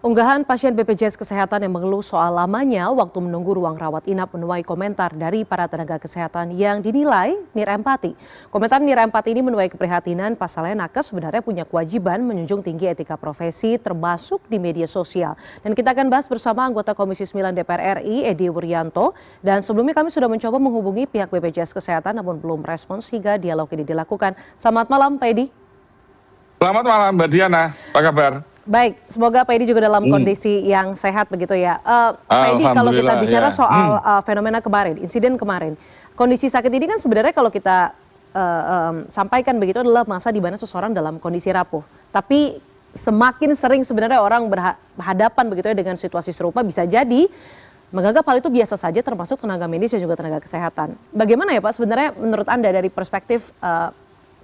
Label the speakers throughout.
Speaker 1: Unggahan pasien BPJS Kesehatan yang mengeluh soal lamanya waktu menunggu ruang rawat inap menuai komentar dari para tenaga kesehatan yang dinilai nirempati. Komentar nirempati ini menuai keprihatinan pasalnya nakes sebenarnya punya kewajiban menjunjung tinggi etika profesi termasuk di media sosial. Dan kita akan bahas bersama anggota Komisi 9 DPR RI, Edi Wuryanto. Dan sebelumnya kami sudah mencoba menghubungi pihak BPJS Kesehatan namun belum respons hingga dialog ini dilakukan. Selamat malam Pak Edi.
Speaker 2: Selamat malam Mbak Diana, apa kabar?
Speaker 1: Baik, semoga Pak Edi juga dalam kondisi yang sehat begitu ya. Pak Edi, kalau kita bicara soal fenomena kemarin, insiden kemarin, kondisi sakit ini kan sebenarnya kalau kita sampaikan begitu adalah masa di mana seseorang dalam kondisi rapuh. Tapi semakin sering sebenarnya orang berhadapan begitu ya dengan situasi serupa, bisa jadi menganggap hal itu biasa saja termasuk tenaga medis dan juga tenaga kesehatan. Bagaimana ya Pak sebenarnya menurut Anda dari perspektif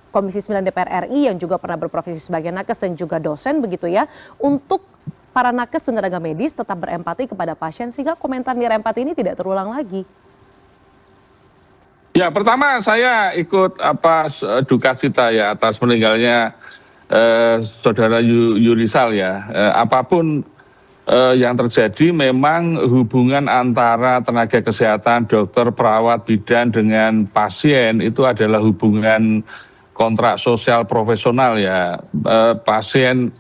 Speaker 1: Komisi 9 DPR RI yang juga pernah berprofesi sebagai nakes dan juga dosen begitu ya, untuk para nakes dan tenaga medis tetap berempati kepada pasien sehingga komentar nirempati ini tidak terulang lagi.
Speaker 2: Ya, pertama saya ikut duka cita ya atas meninggalnya saudara Yurisal ya. Apapun yang terjadi, memang hubungan antara tenaga kesehatan, dokter, perawat, bidan dengan pasien itu adalah hubungan kontrak sosial profesional ya. Pasien,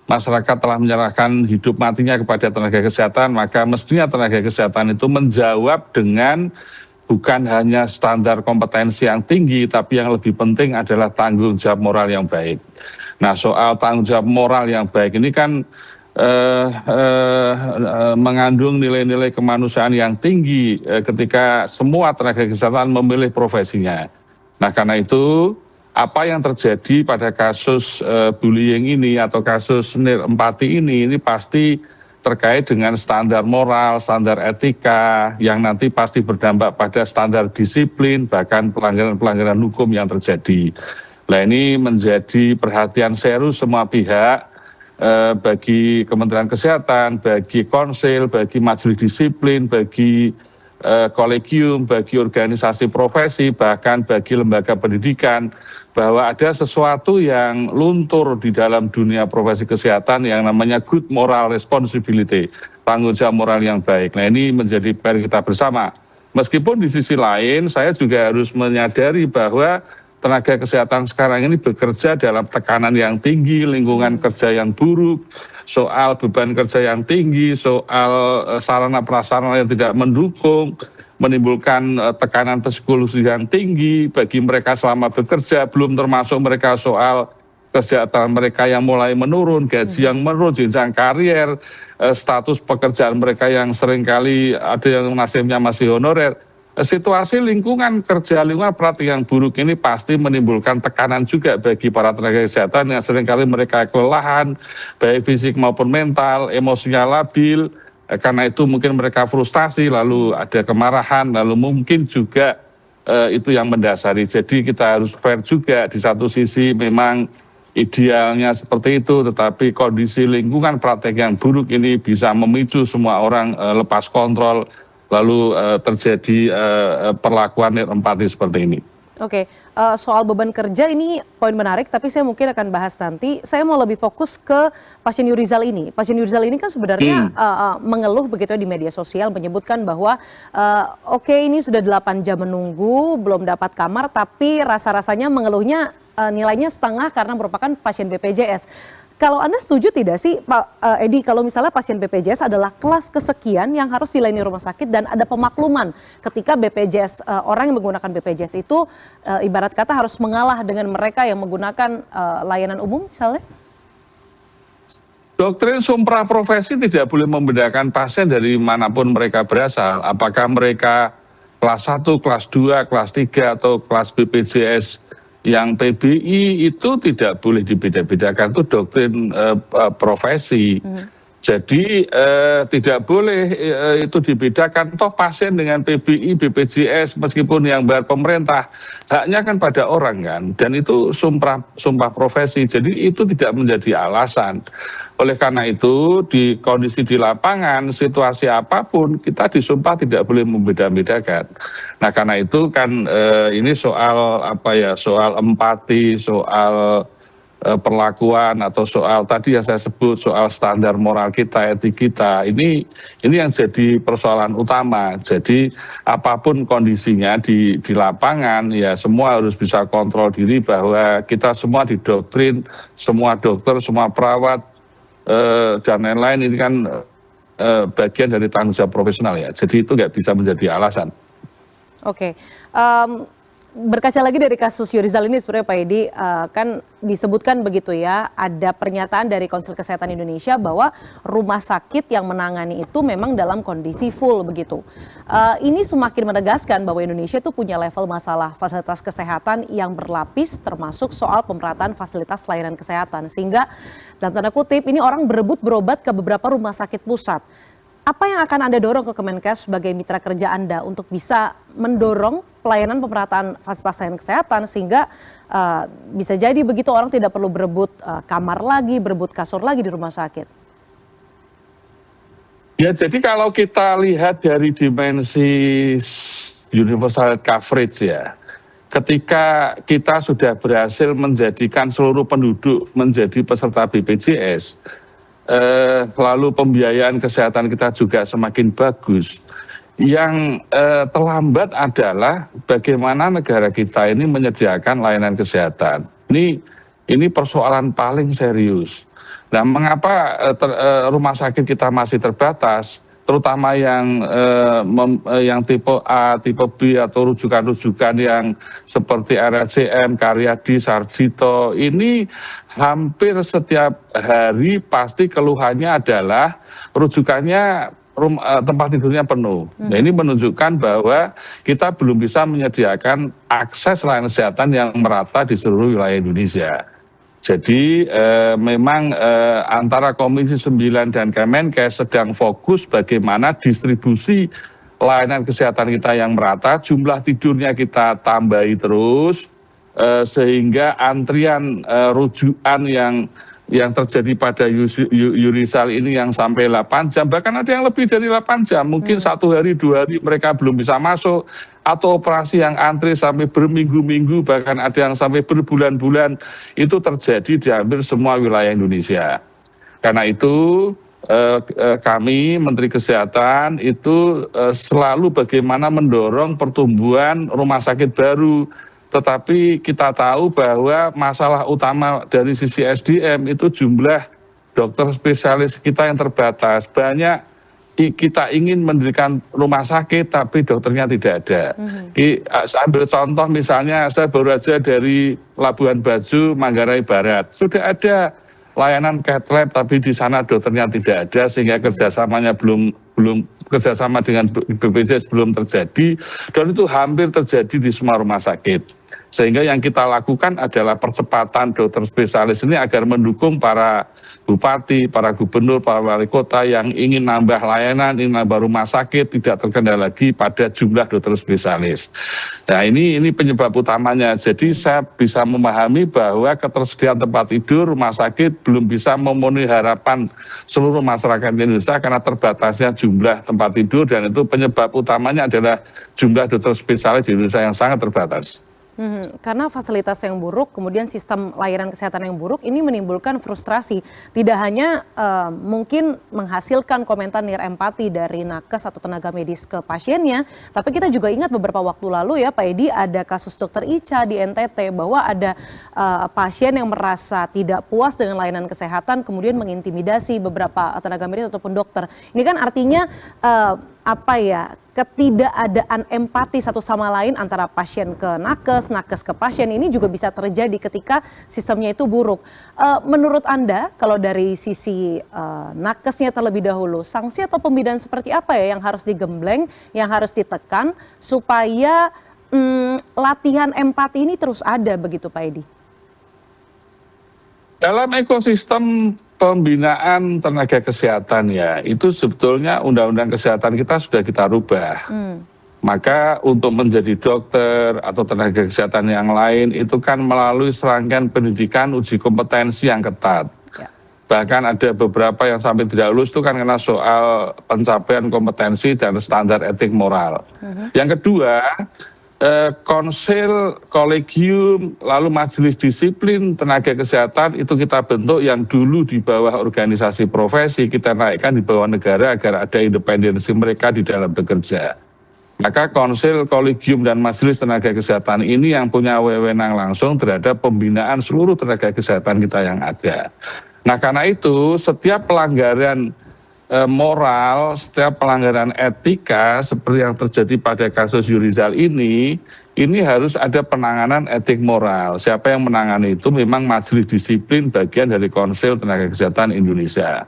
Speaker 2: masyarakat telah menyerahkan hidup matinya kepada tenaga kesehatan, maka mestinya tenaga kesehatan itu menjawab dengan bukan hanya standar kompetensi yang tinggi, tapi yang lebih penting adalah tanggung jawab moral yang baik. Nah, soal tanggung jawab moral yang baik ini kan mengandung nilai-nilai kemanusiaan yang tinggi ketika semua tenaga kesehatan memilih profesinya. Nah, karena itu apa yang terjadi pada kasus bullying ini atau kasus nirempati ini pasti terkait dengan standar moral, standar etika yang nanti pasti berdampak pada standar disiplin, bahkan pelanggaran-pelanggaran hukum yang terjadi. Nah, ini menjadi perhatian serius semua pihak, bagi Kementerian Kesehatan, bagi konsil, bagi majelis disiplin, bagi kolegium, bagi organisasi profesi, bahkan bagi lembaga pendidikan, bahwa ada sesuatu yang luntur di dalam dunia profesi kesehatan yang namanya good moral responsibility, tanggung jawab moral yang baik. Nah, ini menjadi PR kita bersama. Meskipun di sisi lain saya juga harus menyadari bahwa tenaga kesehatan sekarang ini bekerja dalam tekanan yang tinggi, lingkungan kerja yang buruk, soal beban kerja yang tinggi, soal sarana prasarana yang tidak mendukung, menimbulkan tekanan psikologis yang tinggi bagi mereka selama bekerja, belum termasuk mereka soal kesejahteraan mereka yang mulai menurun, gaji yang menurun, jenjang karier, status pekerjaan mereka yang seringkali ada yang nasibnya masih honorer. Situasi lingkungan kerja, lingkungan praktik yang buruk ini pasti menimbulkan tekanan juga bagi para tenaga kesehatan yang seringkali mereka kelelahan, baik fisik maupun mental, emosinya labil, karena itu mungkin mereka frustasi, lalu ada kemarahan, lalu mungkin juga itu yang mendasari. Jadi kita harus fair juga, di satu sisi memang idealnya seperti itu, tetapi kondisi lingkungan praktek yang buruk ini bisa memicu semua orang lepas kontrol, lalu terjadi perlakuan nirempati seperti ini.
Speaker 1: Oke, soal beban kerja ini poin menarik, tapi saya mungkin akan bahas nanti. Saya mau lebih fokus ke pasien Yurizal ini. Pasien Yurizal ini kan sebenarnya mengeluh begitu di media sosial, menyebutkan bahwa oke, ini sudah 8 jam menunggu, belum dapat kamar, tapi rasa-rasanya mengeluhnya nilainya setengah karena merupakan pasien BPJS. Kalau Anda setuju tidak sih Pak Edi, kalau misalnya pasien BPJS adalah kelas kesekian yang harus dilayani rumah sakit dan ada pemakluman ketika BPJS, orang yang menggunakan BPJS itu ibarat kata harus mengalah dengan mereka yang menggunakan layanan umum misalnya?
Speaker 2: Doktrin sumpah profesi tidak boleh membedakan pasien dari manapun mereka berasal. Apakah mereka kelas 1, kelas 2, kelas 3 atau kelas BPJS yang PBI itu tidak boleh dibeda-bedakan, itu doktrin profesi. Jadi tidak boleh itu dibedakan, toh pasien dengan PBI, BPJS meskipun yang bayar pemerintah, haknya kan pada orang kan, dan itu sumpah profesi, jadi itu tidak menjadi alasan. Oleh karena itu di kondisi di lapangan, situasi apapun kita disumpah tidak boleh membeda-bedakan. Nah karena itu kan ini soal soal empati, soal perlakuan atau soal tadi yang saya sebut soal standar moral kita, etik kita, ini yang jadi persoalan utama. Jadi apapun kondisinya di lapangan ya semua harus bisa kontrol diri bahwa kita semua didoktrin, semua dokter, semua perawat dan lain-lain ini kan bagian dari tanggung jawab profesional ya. Jadi itu nggak bisa menjadi alasan.
Speaker 1: Oke. Berkaca lagi dari kasus Yurizal ini sebenarnya Pak Edi, kan disebutkan begitu ya, ada pernyataan dari Konsil Kesehatan Indonesia bahwa rumah sakit yang menangani itu memang dalam kondisi full begitu. Ini semakin menegaskan bahwa Indonesia itu punya level masalah fasilitas kesehatan yang berlapis, termasuk soal pemerataan fasilitas layanan kesehatan. Sehingga dalam tanda kutip ini orang berebut berobat ke beberapa rumah sakit pusat. Apa yang akan Anda dorong ke Kemenkes sebagai mitra kerja Anda untuk bisa mendorong pelayanan pemerataan fasilitas layanan kesehatan sehingga bisa jadi begitu orang tidak perlu berebut kamar lagi, berebut kasur lagi di rumah sakit?
Speaker 2: Ya, jadi kalau kita lihat dari dimensi universal coverage ya, ketika kita sudah berhasil menjadikan seluruh penduduk menjadi peserta BPJS, lalu pembiayaan kesehatan kita juga semakin bagus. Yang terlambat adalah bagaimana negara kita ini menyediakan layanan kesehatan. Ini persoalan paling serius. Nah, mengapa rumah sakit kita masih terbatas, terutama yang tipe A, tipe B atau rujukan-rujukan yang seperti RSCM, Karyadi, Sarjito, ini hampir setiap hari pasti keluhannya adalah rujukannya tempat tidurnya penuh. Nah, ini menunjukkan bahwa kita belum bisa menyediakan akses layanan kesehatan yang merata di seluruh wilayah Indonesia. Jadi memang antara Komisi 9 dan Kemenkes sedang fokus bagaimana distribusi layanan kesehatan kita yang merata, jumlah tidurnya kita tambahi terus, sehingga antrian rujukan yang terjadi pada Yurizal ini yang sampai 8 jam, bahkan ada yang lebih dari 8 jam, mungkin 1 hari, 2 hari mereka belum bisa masuk, atau operasi yang antri sampai berminggu-minggu, bahkan ada yang sampai berbulan-bulan, itu terjadi di hampir semua wilayah Indonesia. Karena itu kami Menteri Kesehatan itu selalu bagaimana mendorong pertumbuhan rumah sakit baru. Tetapi kita tahu bahwa masalah utama dari sisi SDM itu jumlah dokter spesialis kita yang terbatas. Banyak kita ingin mendirikan rumah sakit tapi dokternya tidak ada. Saya ambil contoh misalnya, saya baru saja dari Labuan Bajo, Manggarai Barat. Sudah ada layanan cath lab tapi di sana dokternya tidak ada, sehingga kerjasamanya belum kerjasama dengan BPJS belum terjadi, dan itu hampir terjadi di semua rumah sakit. Sehingga yang kita lakukan adalah percepatan dokter spesialis ini agar mendukung para bupati, para gubernur, para wali kota yang ingin nambah layanan, ingin nambah rumah sakit, tidak terkendala lagi pada jumlah dokter spesialis. Nah, ini penyebab utamanya. Jadi saya bisa memahami bahwa ketersediaan tempat tidur rumah sakit belum bisa memenuhi harapan seluruh masyarakat Indonesia karena terbatasnya jumlah tempat tidur, dan itu penyebab utamanya adalah jumlah dokter spesialis di Indonesia yang sangat terbatas.
Speaker 1: Karena fasilitas yang buruk, kemudian sistem layanan kesehatan yang buruk, ini menimbulkan frustrasi. Tidak hanya mungkin menghasilkan komentar nirempati dari nakes atau tenaga medis ke pasiennya, tapi kita juga ingat beberapa waktu lalu ya Pak Edi, ada kasus dokter Ica di NTT bahwa ada pasien yang merasa tidak puas dengan layanan kesehatan, kemudian mengintimidasi beberapa tenaga medis ataupun dokter. Ini kan artinya ketidakadaan empati satu sama lain antara pasien ke nakes, nakes ke pasien ini juga bisa terjadi ketika sistemnya itu buruk. Menurut Anda, kalau dari sisi nakesnya terlebih dahulu, sanksi atau pembinaan seperti apa ya yang harus digembleng, yang harus ditekan supaya latihan empati ini terus ada begitu Pak Edi?
Speaker 2: Dalam ekosistem pembinaan tenaga kesehatan ya, itu sebetulnya undang-undang kesehatan kita sudah kita rubah. Maka untuk menjadi dokter atau tenaga kesehatan yang lain itu kan melalui serangkaian pendidikan uji kompetensi yang ketat. Bahkan ada beberapa yang sampai tidak lulus itu kan karena soal pencapaian kompetensi dan standar etik moral. Yang kedua, konsil, kolegium, lalu majelis disiplin tenaga kesehatan itu kita bentuk yang dulu di bawah organisasi profesi, kita naikkan di bawah negara agar ada independensi mereka di dalam bekerja. Maka konsil, kolegium, dan majelis tenaga kesehatan ini yang punya wewenang langsung terhadap pembinaan seluruh tenaga kesehatan kita yang ada. Nah, karena itu setiap pelanggaran moral, setiap pelanggaran etika seperti yang terjadi pada kasus Yurizal ini harus ada penanganan etik moral. Siapa yang menangani itu memang majelis disiplin bagian dari Konsil Tenaga Kesehatan Indonesia.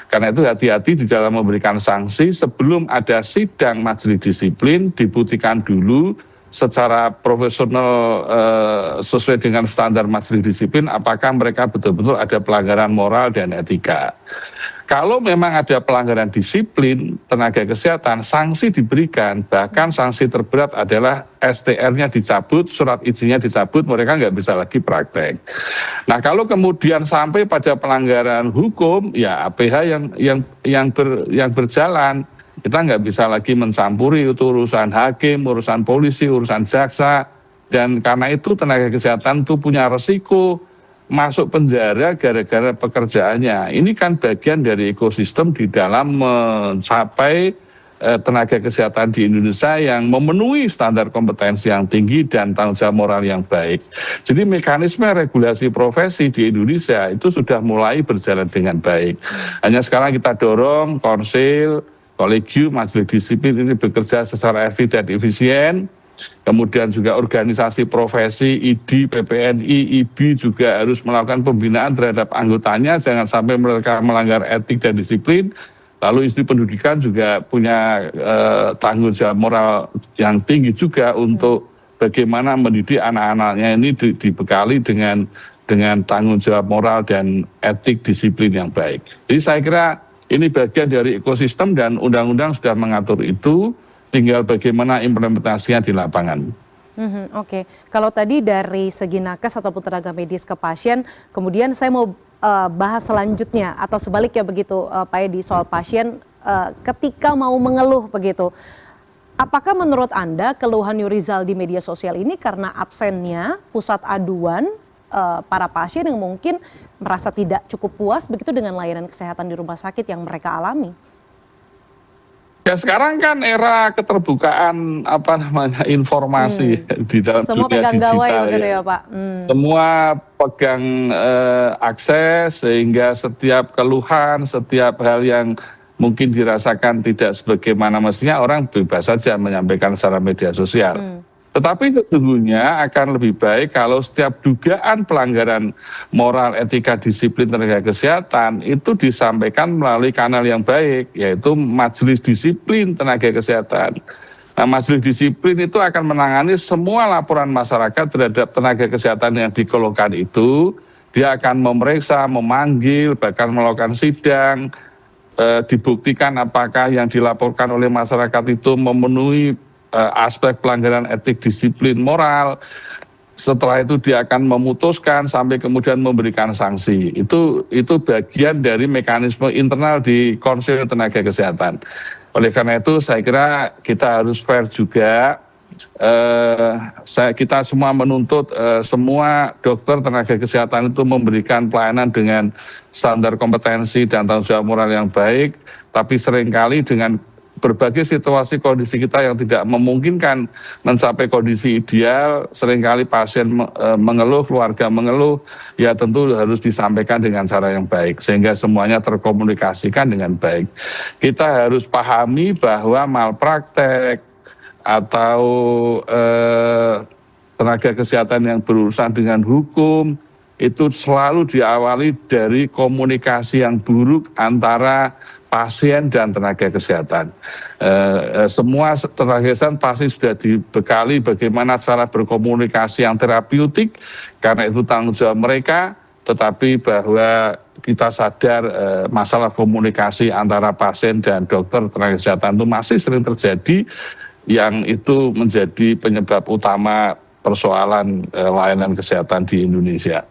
Speaker 2: Karena itu hati-hati di dalam memberikan sanksi sebelum ada sidang majelis disiplin, dibuktikan dulu secara profesional sesuai dengan standar majelis disiplin apakah mereka betul-betul ada pelanggaran moral dan etika. Kalau memang ada pelanggaran disiplin tenaga kesehatan, sanksi diberikan, bahkan sanksi terberat adalah STR-nya dicabut, surat izinnya dicabut, mereka nggak bisa lagi praktek. Nah, kalau kemudian sampai pada pelanggaran hukum, ya APH yang berjalan, kita nggak bisa lagi mencampuri itu urusan hakim, urusan polisi, urusan jaksa, dan karena itu tenaga kesehatan itu punya resiko masuk penjara gara-gara pekerjaannya. Ini kan bagian dari ekosistem di dalam mencapai tenaga kesehatan di Indonesia yang memenuhi standar kompetensi yang tinggi dan tanggung jawab moral yang baik. Jadi mekanisme regulasi profesi di Indonesia itu sudah mulai berjalan dengan baik. Hanya sekarang kita dorong konsil, kolegium, majelis disiplin ini bekerja secara efisien dan efisien. Kemudian juga organisasi profesi, ID, PPNI, IBI juga harus melakukan pembinaan terhadap anggotanya, jangan sampai mereka melanggar etik dan disiplin. Lalu Institut Pendidikan juga punya tanggung jawab moral yang tinggi juga untuk bagaimana mendidik anak-anaknya ini dibekali dengan tanggung jawab moral dan etik disiplin yang baik. Jadi saya kira ini bagian dari ekosistem dan undang-undang sudah mengatur itu. Tinggal bagaimana implementasinya di lapangan.
Speaker 1: Oke. Kalau tadi dari segi nakes ataupun tenaga medis ke pasien, kemudian saya mau bahas selanjutnya atau sebaliknya begitu Pak Edi soal pasien ketika mau mengeluh begitu. Apakah menurut Anda keluhan Yurizal di media sosial ini karena absennya pusat aduan para pasien yang mungkin merasa tidak cukup puas begitu dengan layanan kesehatan di rumah sakit yang mereka alami?
Speaker 2: Ya sekarang kan era keterbukaan informasi di dalam
Speaker 1: semua
Speaker 2: dunia digital
Speaker 1: ya Pak.
Speaker 2: Semua pegang akses sehingga setiap keluhan, setiap hal yang mungkin dirasakan tidak sebagaimana mestinya orang bebas saja menyampaikan secara media sosial. Tetapi sesungguhnya akan lebih baik kalau setiap dugaan pelanggaran moral, etika, disiplin tenaga kesehatan itu disampaikan melalui kanal yang baik, yaitu majelis disiplin tenaga kesehatan. Nah, majelis disiplin itu akan menangani semua laporan masyarakat terhadap tenaga kesehatan yang dikeluhkan itu. Dia akan memeriksa, memanggil, bahkan melakukan sidang, dibuktikan apakah yang dilaporkan oleh masyarakat itu memenuhi aspek pelanggaran etik disiplin moral. Setelah itu dia akan memutuskan sampai kemudian memberikan sanksi. Itu bagian dari mekanisme internal di Konsil Tenaga Kesehatan. Oleh karena itu saya kira kita harus fair juga. Kita semua menuntut semua dokter tenaga kesehatan itu memberikan pelayanan dengan standar kompetensi dan tanggung jawab moral yang baik. Tapi seringkali dengan berbagai situasi kondisi kita yang tidak memungkinkan mencapai kondisi ideal, seringkali pasien mengeluh, keluarga mengeluh, ya tentu harus disampaikan dengan cara yang baik sehingga semuanya terkomunikasikan dengan baik. Kita harus pahami bahwa malpraktek atau tenaga kesehatan yang berurusan dengan hukum itu selalu diawali dari komunikasi yang buruk antara pasien dan tenaga kesehatan. Semua tenaga kesehatan pasti sudah dibekali bagaimana cara berkomunikasi yang terapeutik, karena itu tanggung jawab mereka, tetapi bahwa kita sadar masalah komunikasi antara pasien dan dokter tenaga kesehatan itu masih sering terjadi, yang itu menjadi penyebab utama persoalan layanan kesehatan di Indonesia.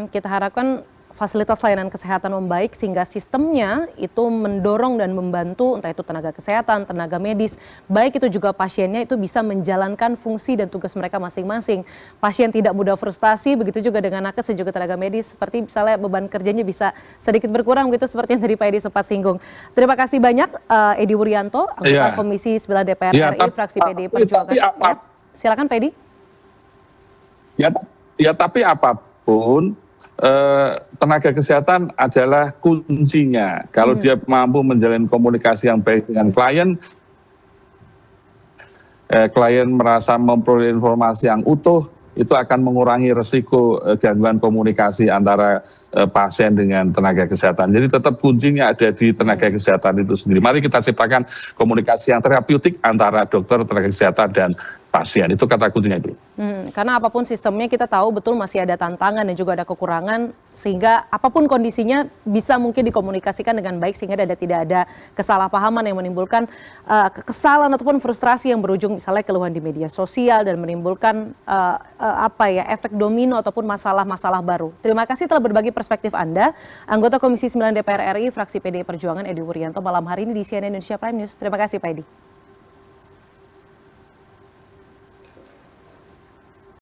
Speaker 1: Kita harapkan fasilitas layanan kesehatan membaik sehingga sistemnya itu mendorong dan membantu entah itu tenaga kesehatan, tenaga medis, baik itu juga pasiennya itu bisa menjalankan fungsi dan tugas mereka masing-masing. Pasien tidak mudah frustasi, begitu juga dengan nakes dan juga tenaga medis, seperti misalnya beban kerjanya bisa sedikit berkurang gitu seperti yang tadi Pak Edi sempat singgung. Terima kasih banyak Edi Wuryanto, anggota Komisi 9 DPR RI, fraksi PDI Perjuangan. Silakan Pak Edi.
Speaker 2: Ya tapi apapun tenaga kesehatan adalah kuncinya. Kalau dia mampu menjalin komunikasi yang baik dengan klien, klien merasa memperoleh informasi yang utuh, itu akan mengurangi resiko gangguan komunikasi antara pasien dengan tenaga kesehatan. Jadi tetap kuncinya ada di tenaga kesehatan itu sendiri. Mari kita ciptakan komunikasi yang terapeutik antara dokter, tenaga kesehatan, dan pasien. Itu kata kuncinya itu.
Speaker 1: Karena apapun sistemnya kita tahu betul masih ada tantangan dan juga ada kekurangan, sehingga apapun kondisinya bisa mungkin dikomunikasikan dengan baik sehingga tidak ada kesalahpahaman yang menimbulkan kekesalan ataupun frustrasi yang berujung misalnya keluhan di media sosial dan menimbulkan efek domino ataupun masalah-masalah baru. Terima kasih telah berbagi perspektif Anda, anggota Komisi 9 DPR RI, fraksi PDI Perjuangan Edi Wuryanto malam hari ini di CNN Indonesia Prime News. Terima kasih Pak Edi.